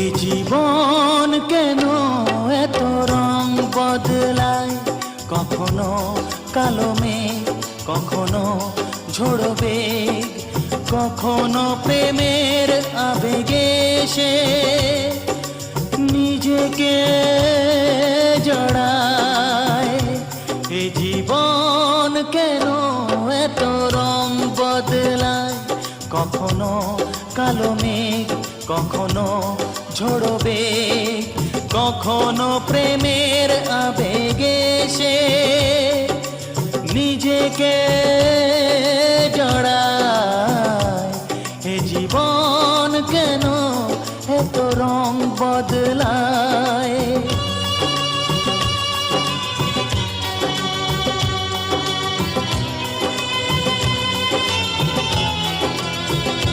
এ জীবন কেন এত রং বদলায়, কখনো কালো মেঘ, কখনো ঝোড়ো বেগ, কখনো প্রেমের আবেগে সে নিজেকে জড়ায়। এ জীবন কেন এত রং বদলায়, কখনো কালো মেঘ, কখনো ঝোড়ো বেগ, কখনো প্রেমের আবেগে সে নিজেকে জড়ায়। এ জীবন কেন এত রং বদলায়।